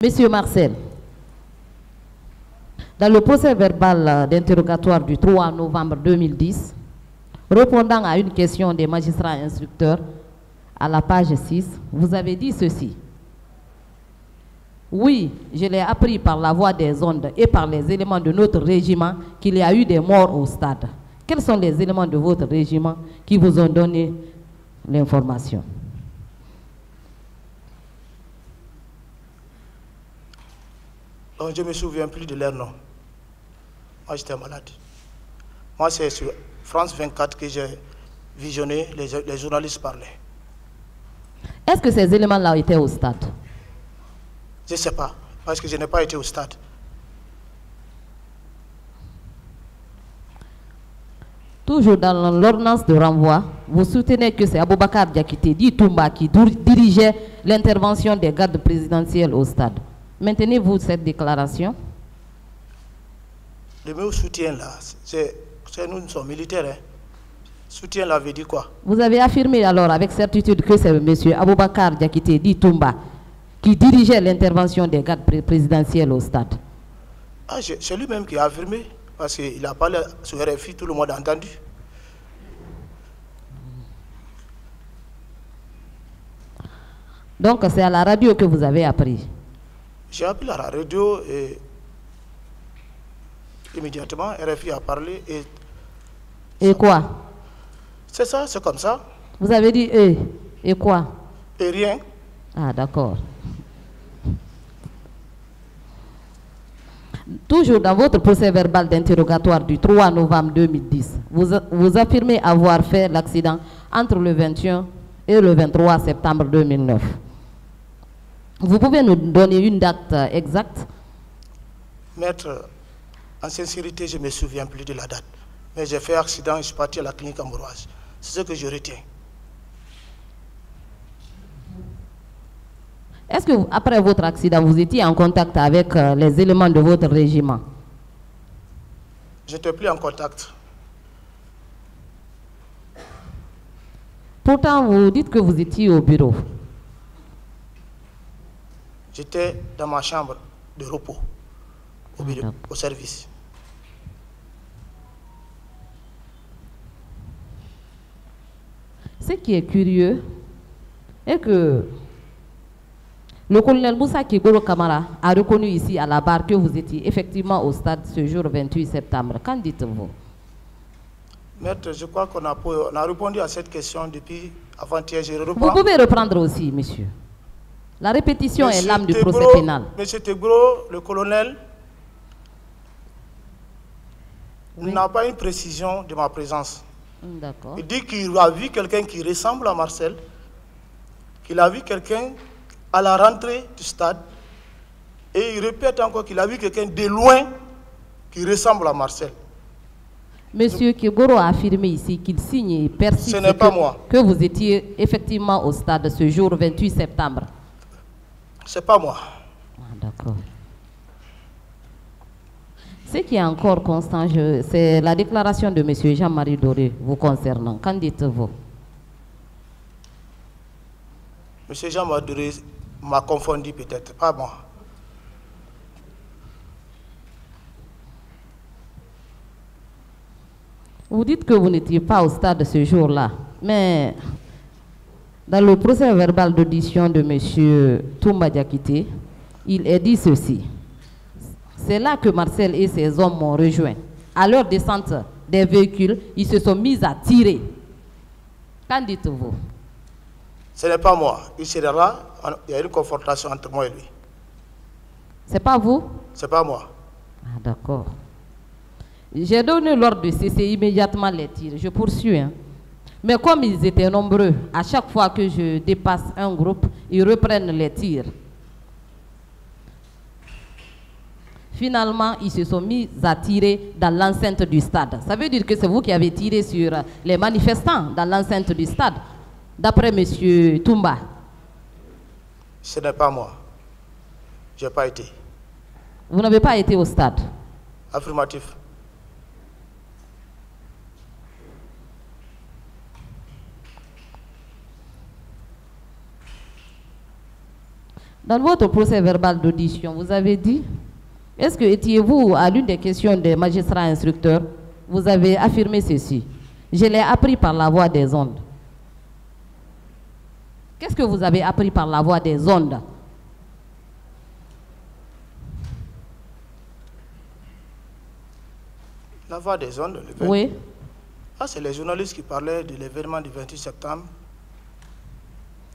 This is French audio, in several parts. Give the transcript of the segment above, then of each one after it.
Monsieur Marcel, dans le procès verbal d'interrogatoire du 3 novembre 2010, répondant à une question des magistrats instructeurs à la page 6, vous avez dit ceci. Oui, je l'ai appris par la voie des ondes et par les éléments de notre régiment qu'il y a eu des morts au stade. Quels sont les éléments de votre régiment qui vous ont donné l'information? Donc, je ne me souviens plus de leur nom. Moi, j'étais malade. Moi, c'est sur France 24 que j'ai visionné, les journalistes parlaient. Est-ce que ces éléments-là étaient au stade? Je ne sais pas, parce que je n'ai pas été au stade. Toujours dans l'ordonnance de renvoi, vous soutenez que c'est Aboubakar Diakité dit Toumba qui dirigeait l'intervention des gardes présidentiels au stade. Maintenez-vous cette déclaration? Le mot soutien là, nous sommes militaires. Hein. Soutien là veut dire quoi? Vous avez affirmé alors avec certitude que c'est M. Aboubakar Diakité dit Toumba qui dirigeait l'intervention des gardes présidentiels au stade. Ah, c'est lui-même qui a affirmé, parce qu'il a parlé sur RFI, tout le monde a entendu. Donc c'est à la radio que vous avez appris? J'ai appelé à la radio et immédiatement RFI a parlé et quoi? C'est ça, c'est comme ça. Vous avez dit et quoi? Et rien. Ah d'accord. Toujours dans votre procès verbal d'interrogatoire du 3 novembre 2010, vous affirmez avoir fait l'accident entre le 21 et le 23 septembre 2009. Vous pouvez nous donner une date exacte? Maître, en sincérité, je ne me souviens plus de la date. Mais j'ai fait accident et je suis parti à la clinique Ambroise. C'est ce que je retiens. Est-ce que après votre accident, vous étiez en contact avec les éléments de votre régiment? Je n'étais plus en contact. Pourtant, vous dites que vous étiez au bureau. J'étais dans ma chambre de repos, au bureau, au service. Ce qui est curieux est que le colonel Moussa Kiboro Kamara a reconnu ici à la barre que vous étiez effectivement au stade ce jour 28 septembre. Qu'en dites-vous? Maître, je crois qu'on a répondu à cette question depuis avant-hier. Vous pouvez reprendre aussi, monsieur. La répétition est l'âme du procès pénal. Monsieur Tegro, le colonel, n'a pas une précision de ma présence. D'accord. Il dit qu'il a vu quelqu'un qui ressemble à Marcel, qu'il a vu quelqu'un à la rentrée du stade, et il répète encore qu'il a vu quelqu'un de loin qui ressemble à Marcel. Monsieur Kiboro a affirmé ici qu'il signe et persiste que vous étiez effectivement au stade ce jour 28 septembre. C'est pas moi. Ah, d'accord. Ce qui est encore constant, c'est la déclaration de M. Jean-Marie Doré vous concernant. Qu'en dites-vous? M. Jean-Marie Doré m'a confondu peut-être, pas moi. Vous dites que vous n'étiez pas au stade ce jour-là, mais dans le procès verbal d'audition de M. Toumba Diakité, il est dit ceci. C'est là que Marcel et ses hommes m'ont rejoint. À leur descente des véhicules, ils se sont mis à tirer. Qu'en dites-vous? Ce n'est pas moi. Il sera là, il y a une confrontation entre moi et lui. C'est pas vous? C'est pas moi. Ah, d'accord. J'ai donné l'ordre de cesser immédiatement les tirs. Je poursuis. Hein. Mais comme ils étaient nombreux, à chaque fois que je dépasse un groupe, ils reprennent les tirs. Finalement, ils se sont mis à tirer dans l'enceinte du stade. Ça veut dire que c'est vous qui avez tiré sur les manifestants dans l'enceinte du stade, d'après M. Toumba. Ce n'est pas moi. Je n'ai pas été. Vous n'avez pas été au stade? Affirmatif. Dans votre procès verbal d'audition, vous avez dit, est-ce que étiez-vous à l'une des questions des magistrats instructeurs? Vous avez affirmé ceci. Je l'ai appris par la voie des ondes. Qu'est-ce que vous avez appris par la voie des ondes? La voie des ondes, oui. Ah, c'est les journalistes qui parlaient de l'événement du 28 septembre.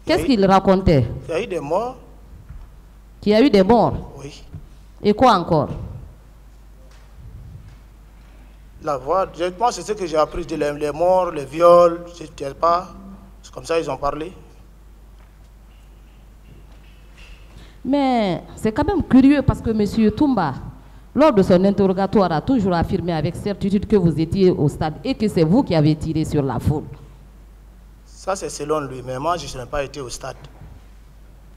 Qu'est-ce qu'ils racontaient? Il y a eu des morts. Qu'il y a eu des morts? Oui. Et quoi encore? La voie, moi c'est ce que j'ai appris de les morts, les viols, c'est pas. C'est comme ça ils ont parlé. Mais c'est quand même curieux parce que M. Toumba, lors de son interrogatoire, a toujours affirmé avec certitude que vous étiez au stade et que c'est vous qui avez tiré sur la foule. Ça, c'est selon lui, mais moi, je n'ai pas été au stade.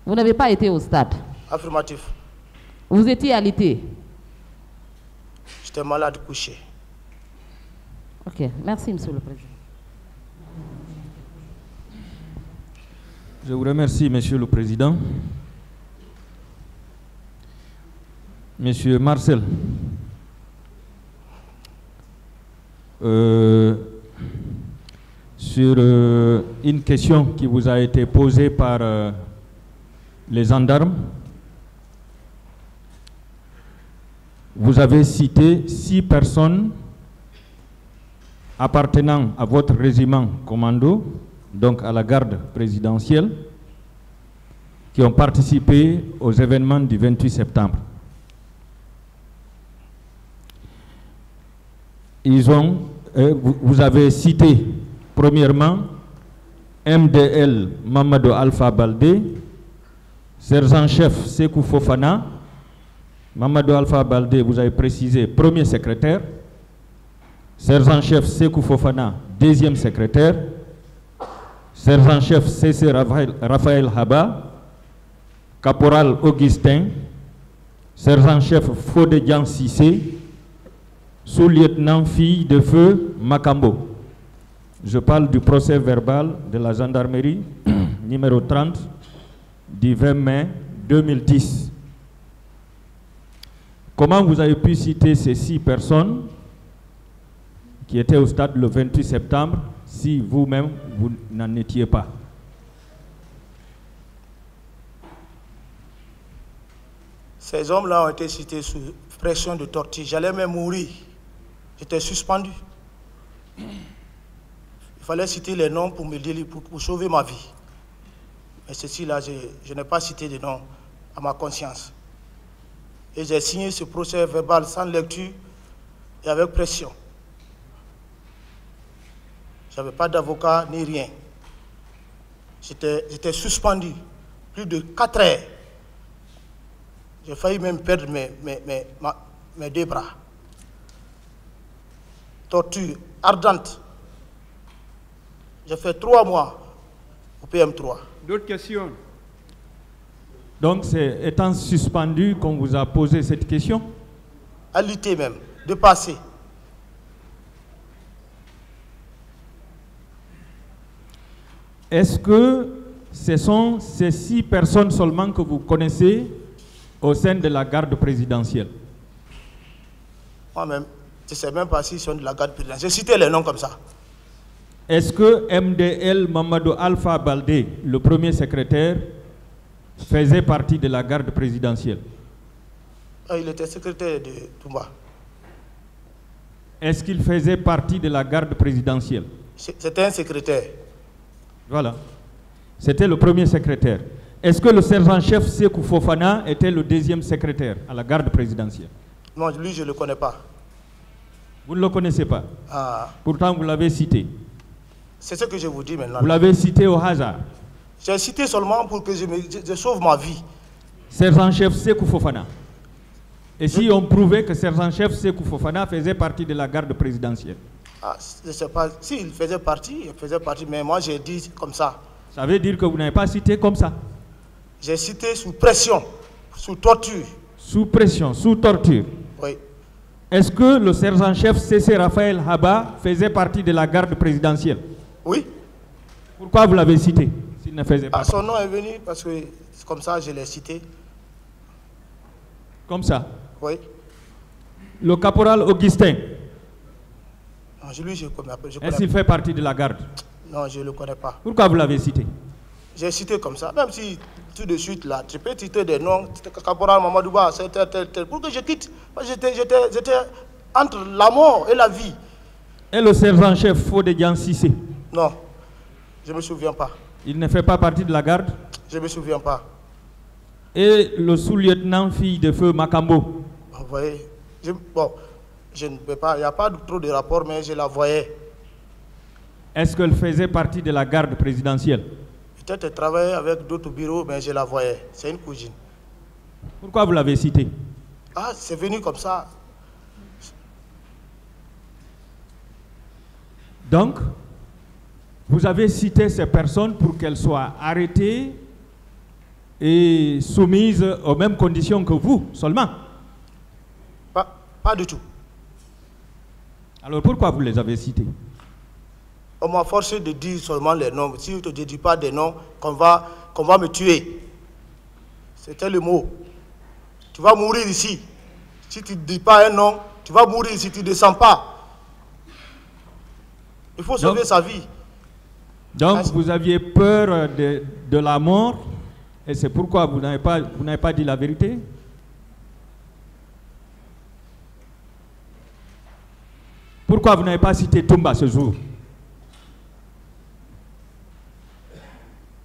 Vous n'avez pas été au stade? Affirmatif. Vous étiez alité? J'étais malade couché. Ok, merci, Monsieur le Président. Je vous remercie, Monsieur le Président. Monsieur Marcel, sur une question qui vous a été posée par les gendarmes, vous avez cité 6 personnes appartenant à votre régiment commando, donc à la garde présidentielle, qui ont participé aux événements du 28 septembre. Vous avez cité premièrement MDL Mamadou Alpha Baldé, sergent-chef Sekou Fofana. Mamadou Alpha Baldé, vous avez précisé premier secrétaire, sergent-chef Sekou Fofana, deuxième secrétaire, sergent-chef CC Raphaël Haba, caporal Augustin, sergent-chef Fodé Sissé, sous-lieutenant fille de feu Makambo. Je parle du procès verbal de la gendarmerie numéro 30 du 20 mai 2010. Comment vous avez pu citer ces 6 personnes qui étaient au stade le 28 septembre si vous-même vous n'en étiez pas? Ces hommes-là ont été cités sous pression de torture. J'allais même mourir. J'étais suspendu. Il fallait citer les noms pour me dire, pour sauver ma vie. Mais ceci-là, je n'ai pas cité de nom à ma conscience. Et j'ai signé ce procès verbal sans lecture et avec pression. Je n'avais pas d'avocat ni rien. J'étais suspendu plus de 4 heures. J'ai failli même perdre mes 2 bras. Torture ardente. J'ai fait 3 mois au PM3. D'autres questions? Donc c'est étant suspendu qu'on vous a posé cette question? À lutter même, de passer. Est-ce que ce sont ces 6 personnes seulement que vous connaissez au sein de la garde présidentielle? Moi-même, je ne sais même pas s'ils sont de la garde présidentielle. J'ai cité les noms comme ça. Est-ce que MDL Mamadou Alpha Baldé, le premier secrétaire, faisait partie de la garde présidentielle? Il était secrétaire de Toumba. Est-ce qu'il faisait partie de la garde présidentielle? C'était un secrétaire. Voilà. C'était le premier secrétaire. Est-ce que le sergent-chef Sekou Fofana était le deuxième secrétaire à la garde présidentielle? Non, lui, je ne le connais pas. Vous ne le connaissez pas? Pourtant, vous l'avez cité. C'est ce que je vous dis maintenant. Vous l'avez cité au hasard? J'ai cité seulement pour que je sauve ma vie. Sergent-chef Sekou Fofana. Et si on prouvait que sergent-chef Sekou Fofana faisait partie de la garde présidentielle? Je ne sais pas. S'il faisait partie, mais moi j'ai dit comme ça. Ça veut dire que vous n'avez pas cité comme ça? J'ai cité sous pression, sous torture. Sous pression, sous torture? Oui. Est-ce que le sergent-chef CC Raphaël Haba faisait partie de la garde présidentielle? Oui. Pourquoi vous l'avez cité? S'il ne faisait pas son nom est venu parce que comme ça, je l'ai cité. Comme ça? Oui. Le caporal Augustin. Non, lui, je connais. Est-ce qu'il fait partie de la garde? Non, je ne le connais pas. Pourquoi vous l'avez cité? J'ai cité comme ça. Même si tout de suite, là, tu peux citer des noms. Caporal Mamadouba, c'est tel. Pour que je quitte, j'étais entre la mort et la vie. Et le sergent-chef Fodé Cissé? Non, je ne me souviens pas. Il ne fait pas partie de la garde? Je ne me souviens pas. Et le sous-lieutenant fille de feu Macambo? Vous voyez, je ne peux pas, il n'y a pas trop de rapport, mais je la voyais. Est-ce qu'elle faisait partie de la garde présidentielle? Peut-être qu'elle travaillait avec d'autres bureaux, mais je la voyais. C'est une cousine. Pourquoi vous l'avez citée? Ah, c'est venu comme ça. Donc, vous avez cité ces personnes pour qu'elles soient arrêtées et soumises aux mêmes conditions que vous, seulement? Pas du tout. Alors pourquoi vous les avez citées? On m'a forcé de dire seulement les noms. Si je ne te dis pas des noms, qu'on va me tuer. C'était le mot. Tu vas mourir ici. Si tu ne dis pas un nom, tu vas mourir si tu ne descends pas. Il faut sauver sa vie. Donc vous aviez peur de la mort et c'est pourquoi vous n'avez pas dit la vérité? Pourquoi vous n'avez pas cité Toumba ce jour?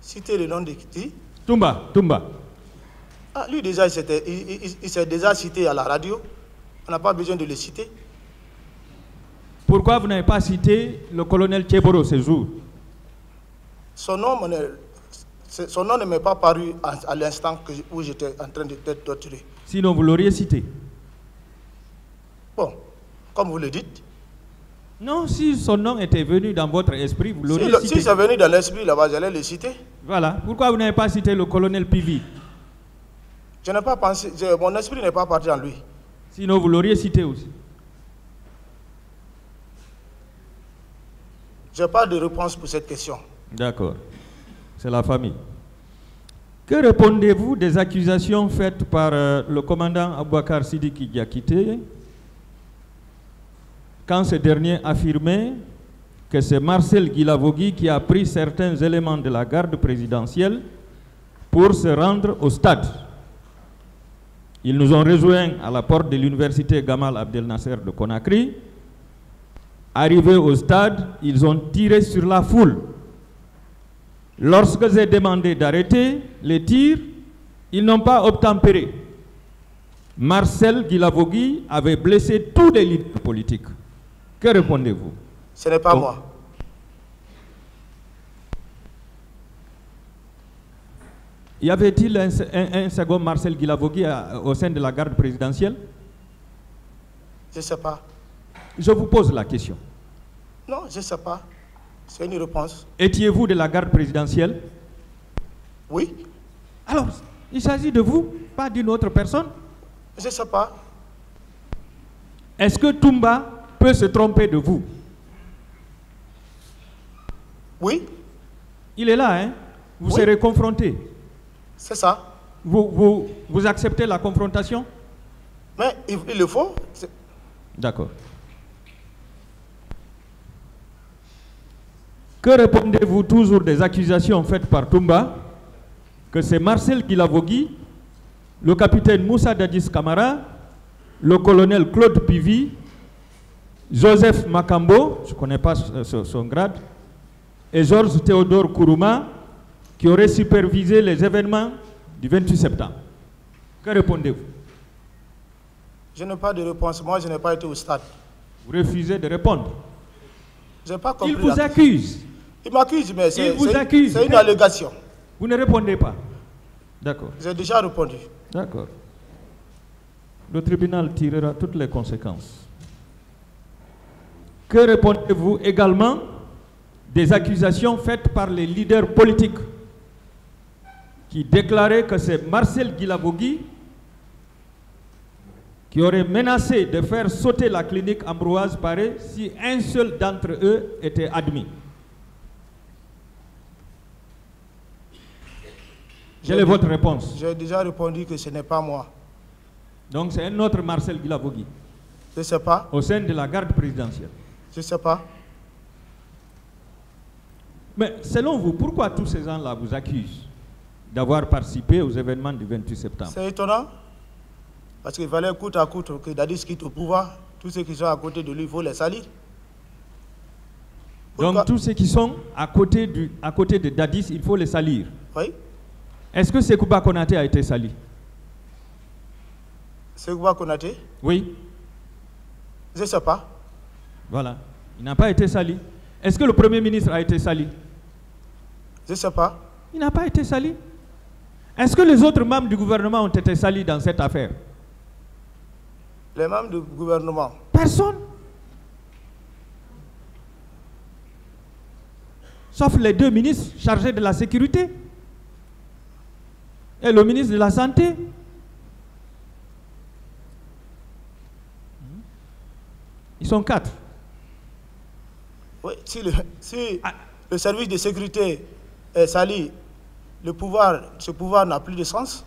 Citer le nom de qui? Toumba. Ah, lui déjà, il s'est déjà cité à la radio. On n'a pas besoin de le citer. Pourquoi vous n'avez pas cité le colonel Tcheboro ce jour? Son nom ne m'est pas paru à l'instant où j'étais en train d'être torturé. Sinon, vous l'auriez cité? Bon, comme vous le dites. Non, si son nom était venu dans votre esprit, vous l'auriez cité. Si c'est venu dans l'esprit, là-bas, j'allais le citer. Voilà. Pourquoi vous n'avez pas cité le colonel Pivi? Je n'ai pas pensé, mon esprit n'est pas parti en lui. Sinon, vous l'auriez cité aussi. Je n'ai pas de réponse pour cette question. D'accord. C'est la famille. Que répondez-vous des accusations faites par le commandant Aboubakar Sidiki Diakité quand ce dernier affirmait que c'est Marcel Guilavogui qui a pris certains éléments de la garde présidentielle pour se rendre au stade? Ils nous ont rejoints à la porte de l'université Gamal Abdel Nasser de Conakry. Arrivés au stade, ils ont tiré sur la foule. Lorsque j'ai demandé d'arrêter les tirs, ils n'ont pas obtempéré. Marcel Guilavogui avait blessé tous les leaders politiques. Que répondez-vous? Ce n'est pas moi. Y avait-il un second Marcel Guilavogui au sein de la garde présidentielle? Je ne sais pas. Je vous pose la question. Non, je ne sais pas. C'est une réponse. Étiez-vous de la garde présidentielle? Oui. Alors, il s'agit de vous, pas d'une autre personne? Je ne sais pas. Est-ce que Toumba peut se tromper de vous? Oui. Il est là, hein? Vous Oui. serez confronté. C'est ça. Vous acceptez la confrontation? Mais il le faut. D'accord. Que répondez-vous toujours des accusations faites par Toumba que c'est Marcel Guilavogui, le capitaine Moussa Dadis Camara, le colonel Claude Pivi, Joseph Macambo, je ne connais pas son grade, et Georges Théodore Kourouma, qui auraient supervisé les événements du 28 septembre. Que répondez-vous? Je n'ai pas de réponse. Moi, je n'ai pas été au stade. Vous refusez de répondre. Je n'ai pas compris. Il vous accuse. Il m'accuse, mais c'est une allégation. Vous ne répondez pas. D'accord. J'ai déjà répondu. D'accord. Le tribunal tirera toutes les conséquences. Que répondez-vous également des accusations faites par les leaders politiques qui déclaraient que c'est Marcel Guilavogui qui aurait menacé de faire sauter la clinique Ambroise Paré si un seul d'entre eux était admis? Quelle est votre réponse? J'ai déjà répondu que ce n'est pas moi. Donc c'est un autre Marcel Guilavogui. Je ne sais pas. Au sein de la garde présidentielle. Je ne sais pas. Mais selon vous, pourquoi tous ces gens-là vous accusent d'avoir participé aux événements du 28 septembre? C'est étonnant. Parce qu'il fallait coûte à coûte que Dadis quitte au pouvoir. Tous ceux qui sont à côté de lui, il faut les salir. Pourquoi? Donc tous ceux qui sont à côté de Dadis, il faut les salir. Oui. Est-ce que Sekouba Konaté a été sali? Sekouba Konaté? Oui. Je ne sais pas. Voilà. Il n'a pas été sali. Est-ce que le Premier ministre a été sali? Je ne sais pas. Il n'a pas été sali. Est-ce que les autres membres du gouvernement ont été salis dans cette affaire? Les membres du gouvernement? Personne. Sauf les deux ministres chargés de la sécurité et le ministre de la Santé. Ils sont 4. Oui, si le service de sécurité est sali, ce pouvoir n'a plus de sens.